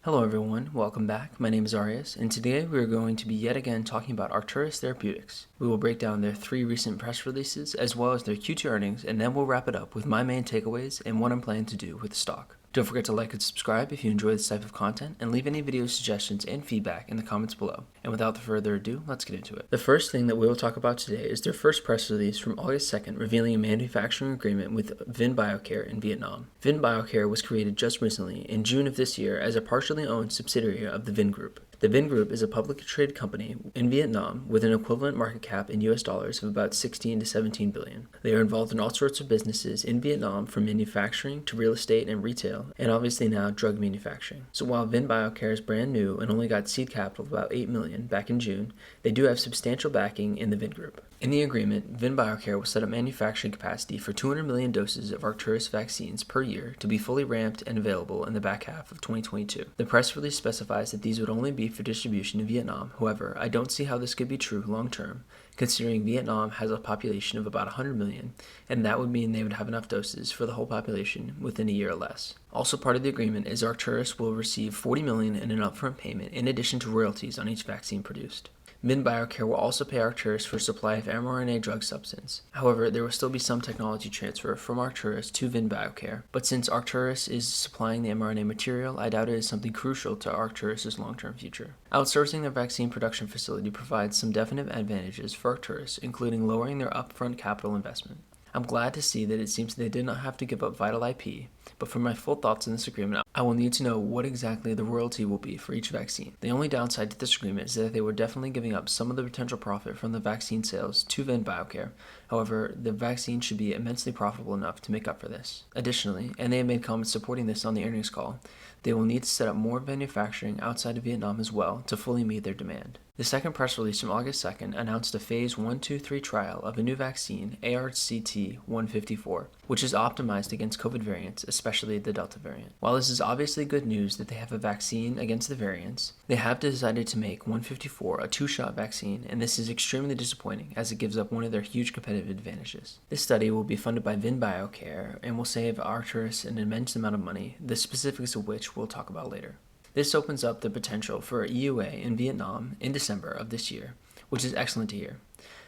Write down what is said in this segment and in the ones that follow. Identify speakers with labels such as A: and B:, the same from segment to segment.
A: Hello everyone, welcome back. My name is Arias, and today we are going to be yet again talking about Arcturus Therapeutics. We will break down their 3 recent press releases as well as their Q2 earnings, and then we'll wrap it up with my main takeaways and what I'm planning to do with the stock. Don't forget to like and subscribe if you enjoy this type of content, and leave any video suggestions and feedback in the comments below. And without further ado, let's get into it. The first thing that we will talk about today is their first press release from August 2nd revealing a manufacturing agreement with VinBioCare in Vietnam. VinBioCare was created just recently in June of this year as a partially owned subsidiary of the Vin Group. The Vin Group is a publicly traded company in Vietnam with an equivalent market cap in US dollars of about 16 to 17 billion. They are involved in all sorts of businesses in Vietnam, from manufacturing to real estate and retail, and obviously now drug manufacturing. So while VinBioCare is brand new and only got seed capital of about 8 million back in June, they do have substantial backing in the Vin Group. In the agreement, VinBioCare will set up manufacturing capacity for 200 million doses of Arcturus vaccines per year to be fully ramped and available in the back half of 2022. The press release specifies that these would only be for distribution in Vietnam. However, I don't see how this could be true long term, considering Vietnam has a population of about 100 million, and that would mean they would have enough doses for the whole population within a year or less. Also part of the agreement is Arcturus will receive 40 million in an upfront payment in addition to royalties on each vaccine produced. VinBioCare will also pay Arcturus for supply of mRNA drug substance. However, there will still be some technology transfer from Arcturus to VinBioCare, but since Arcturus is supplying the mRNA material, I doubt it is something crucial to Arcturus' long-term future. Outsourcing their vaccine production facility provides some definite advantages for Arcturus, including lowering their upfront capital investment. I'm glad to see that it seems they did not have to give up vital IP, but for my full thoughts on this agreement, I will need to know what exactly the royalty will be for each vaccine. The only downside to this agreement is that they were definitely giving up some of the potential profit from the vaccine sales to VinBioCare. However, the vaccine should be immensely profitable enough to make up for this. Additionally, and they have made comments supporting this on the earnings call, they will need to set up more manufacturing outside of Vietnam as well to fully meet their demand. The second press release from August 2nd announced a phase 1-2-3 trial of a new vaccine, ARCT-154, which is optimized against COVID variants, especially the Delta variant. While this is obviously good news that they have a vaccine against the variants, they have decided to make 154 a 2-shot vaccine, and this is extremely disappointing as it gives up one of their huge competitive advantages. This study will be funded by VinBioCare and will save Arcturus an immense amount of money, the specifics of which we'll talk about later. This opens up the potential for a EUA in Vietnam in December of this year, which is excellent to hear.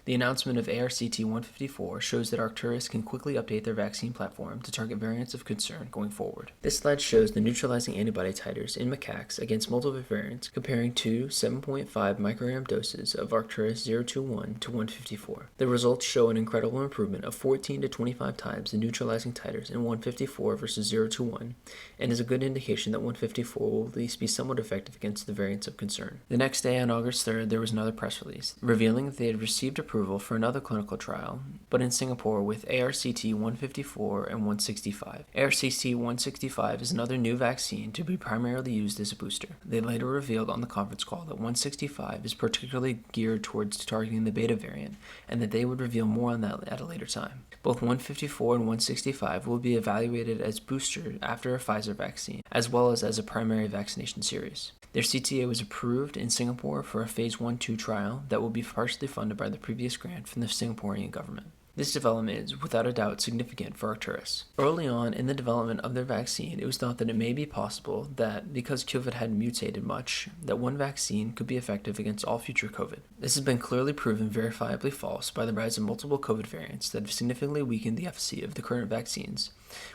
A: The announcement of ARCT-154 shows that Arcturus can quickly update their vaccine platform to target variants of concern going forward. This slide shows the neutralizing antibody titers in macaques against multiple variants, comparing two 7.5 microgram doses of Arcturus 021 to 154. The results show an incredible improvement of 14 to 25 times the neutralizing titers in 154 versus 021, and is a good indication that 154 will at least be somewhat effective against the variants of concern. The next day, on August 3rd, there was another press release revealing that they had received approval for another clinical trial, but in Singapore with ARCT-154 and 165. ARCT-165 is another new vaccine to be primarily used as a booster. They later revealed on the conference call that 165 is particularly geared towards targeting the beta variant, and that they would reveal more on that at a later time. Both 154 and 165 will be evaluated as booster after a Pfizer vaccine, as well as a primary vaccination series. Their CTA was approved in Singapore for a phase 1-2 trial that will be partially funded by the previous grant from the Singaporean government. This development is without a doubt significant for Arcturus. Early on in the development of their vaccine, it was thought that it may be possible that because COVID had mutated much, that one vaccine could be effective against all future COVID. This has been clearly proven verifiably false by the rise of multiple COVID variants that have significantly weakened the efficacy of the current vaccines,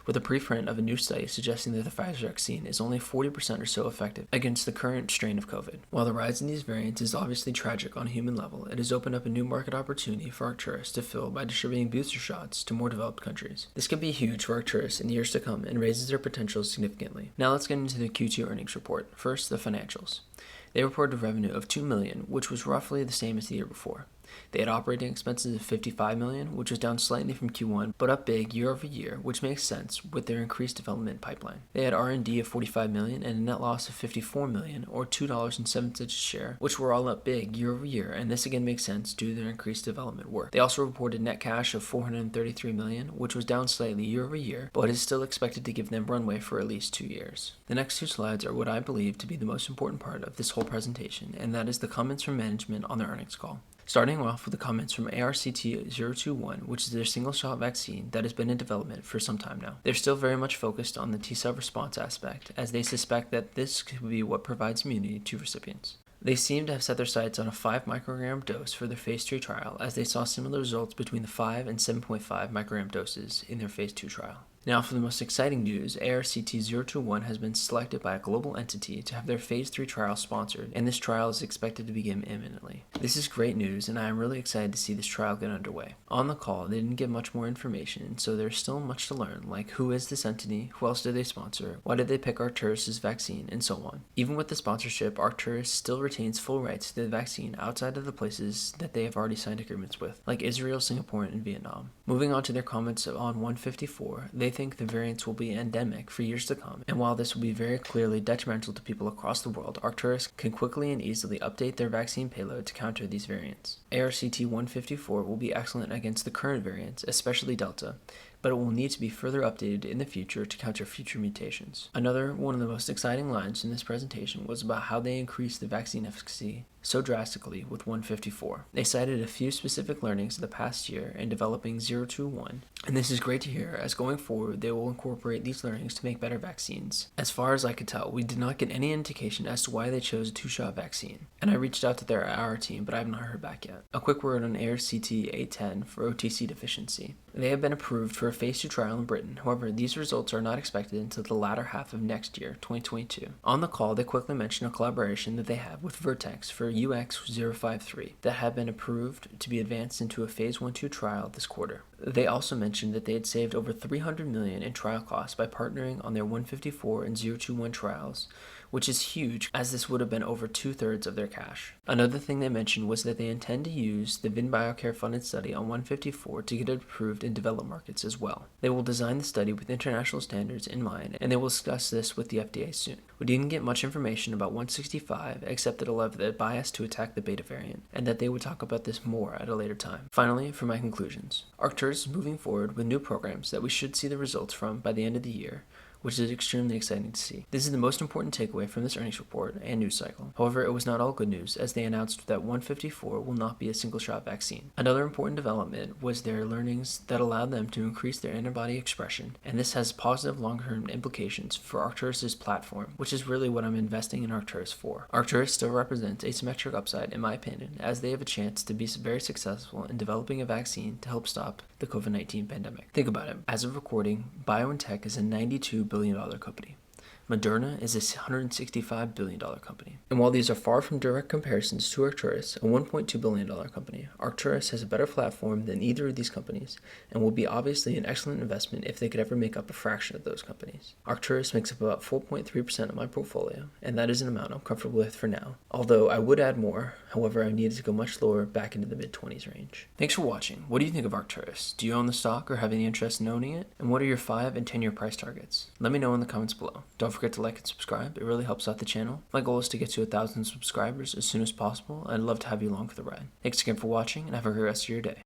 A: with a preprint of a new study suggesting that the Pfizer vaccine is only 40% or so effective against the current strain of COVID. While the rise in these variants is obviously tragic on a human level, it has opened up a new market opportunity for Arcturus to fill by distributing booster shots to more developed countries. This could be huge for Arcturus in years to come and raises their potential significantly. Now let's get into the Q2 earnings report. First, the financials. They reported revenue of $2 million, which was roughly the same as the year before. They had operating expenses of $55 million, which was down slightly from Q1, but up big year over year, which makes sense with their increased development pipeline. They had R&D of $45 million and a net loss of $54 million, or $2.07 a share, which were all up big year over year, and this again makes sense due to their increased development work. They also reported net cash of $433 million, which was down slightly year over year, but is still expected to give them runway for at least 2 years. The next 2 slides are what I believe to be the most important part of this whole presentation, and that is the comments from management on their earnings call. Starting off with the comments from ARCT-021, which is their single-shot vaccine that has been in development for some time now. They're still very much focused on the T-cell response aspect, as they suspect that this could be what provides immunity to recipients. They seem to have set their sights on a 5 microgram dose for their phase 3 trial, as they saw similar results between the 5 and 7.5 microgram doses in their phase 2 trial. Now, for the most exciting news, ARCT-021 has been selected by a global entity to have their phase 3 trial sponsored, and this trial is expected to begin imminently. This is great news, and I am really excited to see this trial get underway. On the call, they didn't give much more information, so there's still much to learn, like who is this entity, who else did they sponsor, why did they pick Arcturus' vaccine, and so on. Even with the sponsorship, Arcturus still retains full rights to the vaccine outside of the places that they have already signed agreements with, like Israel, Singapore, and Vietnam. Moving on to their comments on 154, they think the variants will be endemic for years to come, and while this will be very clearly detrimental to people across the world, Arcturus can quickly and easily update their vaccine payload to counter these variants. ARCT-154 will be excellent against the current variants, especially Delta, but it will need to be further updated in the future to counter future mutations. Another one of the most exciting lines in this presentation was about how they increased the vaccine efficacy so drastically with 154. They cited a few specific learnings of the past year in developing 021, and this is great to hear, as going forward they will incorporate these learnings to make better vaccines. As far as I could tell, we did not get any indication as to why they chose a 2-shot vaccine, and I reached out to their IR team, but I have not heard back yet. A quick word on ARCT-810 for OTC deficiency. They have been approved for a phase 2 trial in Britain, however, these results are not expected until the latter half of next year, 2022. On the call, they quickly mentioned a collaboration that they have with Vertex for UX053 that had been approved to be advanced into a phase 1-2 trial this quarter. They also mentioned that they had saved over $300 million in trial costs by partnering on their 154 and 021 trials, which is huge, as this would have been over 2/3 of their cash. Another thing they mentioned was that they intend to use the VinBioCare funded study on 154 to get it approved in developed markets as well. They will design the study with international standards in mind, and they will discuss this with the FDA soon. We didn't get much information about 165, except that it'll have the bias to attack the beta variant, and that they would talk about this more at a later time. Finally, for my conclusions, Arcturus is moving forward with new programs that we should see the results from by the end of the year, which is extremely exciting to see. This is the most important takeaway from this earnings report and news cycle. However, it was not all good news, as they announced that 154 will not be a single-shot vaccine. Another important development was their learnings that allowed them to increase their antibody expression, and this has positive long-term implications for Arcturus' platform, which is really what I'm investing in Arcturus for. Arcturus still represents asymmetric upside, in my opinion, as they have a chance to be very successful in developing a vaccine to help stop the COVID-19 pandemic. Think about it. As of recording, BioNTech is a $92 billion company. Moderna is a $165 billion company. And while these are far from direct comparisons to Arcturus, a $1.2 billion company, Arcturus has a better platform than either of these companies and will be obviously an excellent investment if they could ever make up a fraction of those companies. Arcturus makes up about 4.3% of my portfolio, and that is an amount I'm comfortable with for now. Although I would add more, however, I needed to go much lower, back into the mid-20s range. Thanks for watching. What do you think of Arcturus? Do you own the stock or have any interest in owning it? And what are your 5 and 10-year price targets? Let me know in the comments below. Don't forget to like and subscribe. It really helps out the channel. My goal is to get to 1,000 subscribers as soon as possible. I'd love to have you along for the ride. Thanks again for watching, and have a great rest of your day.